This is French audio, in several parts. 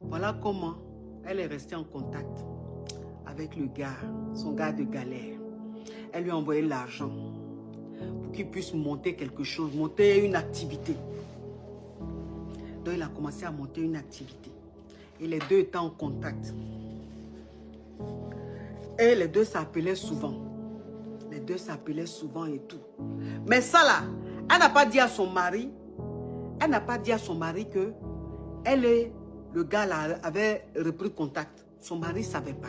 Voilà comment elle est restée en contact avec le gars, son gars de galère. Elle lui a envoyé l'argent pour qu'il puisse monter quelque chose, monter une activité. Donc il a commencé à monter une activité. Et les deux étaient en contact. Et les deux s'appelaient souvent. Les deux s'appelaient souvent et tout. Mais ça là, elle n'a pas dit à son mari, que le gars là avait repris contact. Son mari ne savait pas.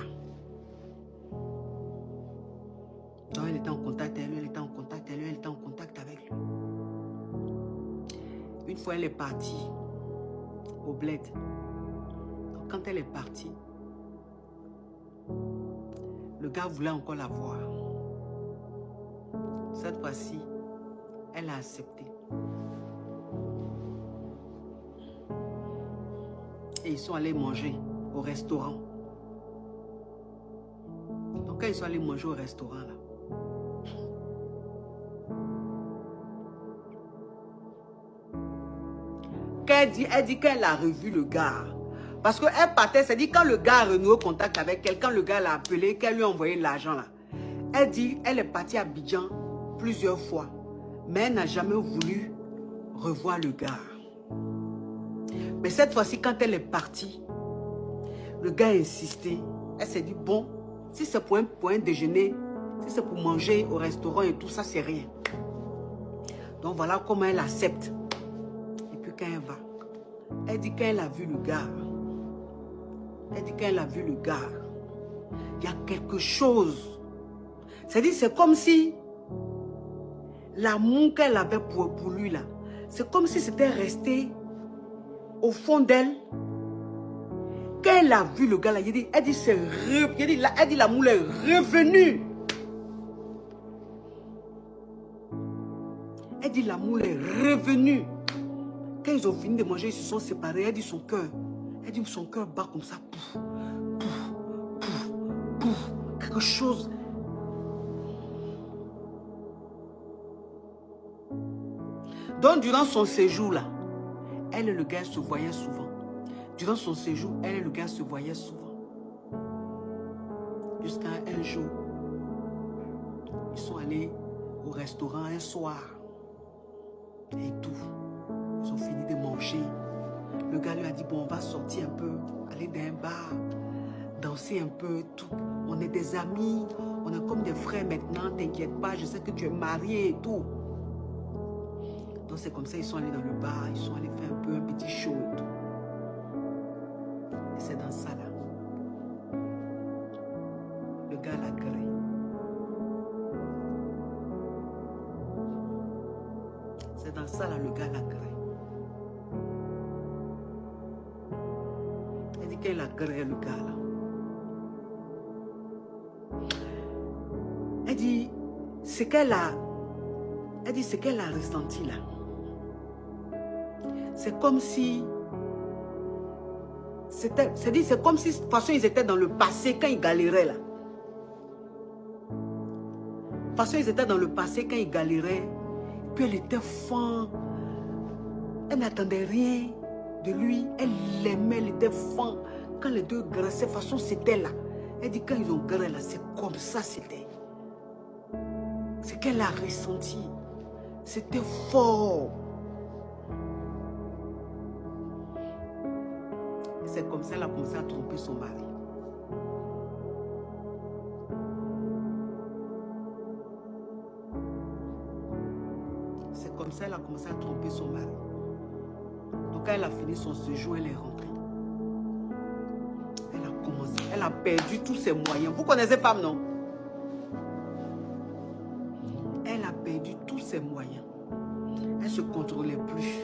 Donc elle était en contact, elle était en contact, elle était en contact avec lui. Une fois elle est partie au bled. Donc, quand elle est partie, le gars voulait encore la voir. Cette fois-ci, elle a accepté. Et ils sont allés manger au restaurant. Donc quand ils sont allés manger au restaurant là, elle dit qu'elle a revu le gars. Parce qu'elle partait, c'est-à-dire quand le gars a renoué contact avec elle, quand le gars l'a appelé, qu'elle lui a envoyé l'argent là. Elle dit, elle est partie à Abidjan plusieurs fois. Mais elle n'a jamais voulu revoir le gars. Mais cette fois-ci, quand elle est partie, le gars a insisté. Elle s'est dit, bon, si c'est pour un déjeuner, si c'est pour manger au restaurant et tout ça, c'est rien. Donc voilà comment elle accepte. Et puis quand elle va, elle dit qu'elle a vu le gars. Elle dit qu'elle a vu le gars. Il y a quelque chose. C'est-à-dire, c'est comme si l'amour qu'elle avait pour lui là, c'est comme si c'était resté au fond d'elle. Quand elle a vu le gars là, elle dit l'amour est revenu. Elle dit l'amour est revenu. Quand ils ont fini de manger, ils se sont séparés. Elle dit son cœur. Elle dit son cœur bat comme ça. Pouf, pouf, pouf, pouf. Quelque chose. Donc durant son séjour là, elle et le gars se voyaient souvent. Durant son séjour, elle et le gars se voyaient souvent. Jusqu'à un jour, ils sont allés au restaurant un soir. Et tout. Ils ont fini de manger. Le gars lui a dit, bon, on va sortir un peu, aller dans un bar, danser un peu, tout. On est des amis, on est comme des frères maintenant, t'inquiète pas, je sais que tu es marié et tout. Donc c'est comme ça, ils sont allés dans le bar, ils sont allés faire un peu un petit show et tout. Et c'est dans ça là. Le gars l'a gré. C'est dans ça là, le gars l'a gré. Elle dit qu'elle a gré le gars là. Elle dit, ce qu'elle a ressenti là. C'est comme si, c'est comme si, de toute façon, ils étaient dans le passé quand ils galéraient là. De toute façon, ils étaient dans le passé quand ils galéraient. Puis elle était fan. Elle n'attendait rien de lui. Elle l'aimait, elle était fan. Quand les deux graissaient, de toute façon, c'était là. Elle dit, quand ils ont graissé là, c'est comme ça, c'était. C'est qu'elle a ressenti. C'était fort. C'est comme ça qu'elle a commencé à tromper son mari. C'est comme ça qu'elle a commencé à tromper son mari. Donc quand elle a fini son séjour, elle est rentrée. Elle a commencé, elle a perdu tous ses moyens. Vous connaissez femme, non? Elle a perdu tous ses moyens. Elle ne se contrôlait plus.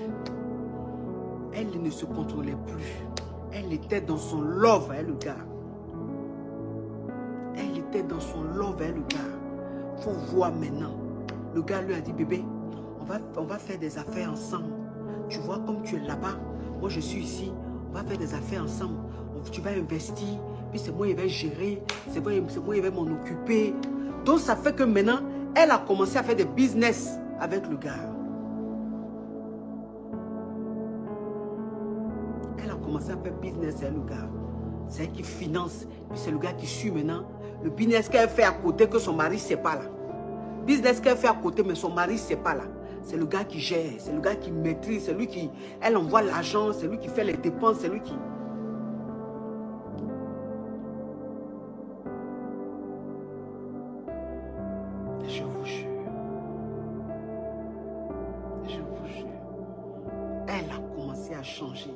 Elle ne se contrôlait plus. Elle était dans son love, hein, le gars. Elle était dans son love, hein, le gars. Faut voir maintenant. Le gars lui a dit, bébé, on va faire des affaires ensemble. Tu vois, comme tu es là-bas, moi je suis ici. On va faire des affaires ensemble. Tu vas investir, puis c'est moi qui vais gérer. C'est moi qui vais m'en occuper. Donc ça fait que maintenant, elle a commencé à faire des business avec le gars. Elle a commencé commencé à faire business, c'est le gars. C'est elle qui finance. Puis c'est le gars qui suit maintenant. Le business qu'elle fait à côté, que son mari ne sait pas là. Business qu'elle fait à côté, mais son mari ne sait pas là. C'est le gars qui gère, c'est le gars qui maîtrise, c'est lui qui... Elle envoie l'argent, c'est lui qui fait les dépenses, c'est lui qui... Je vous jure. Je vous jure. Elle a commencé à changer.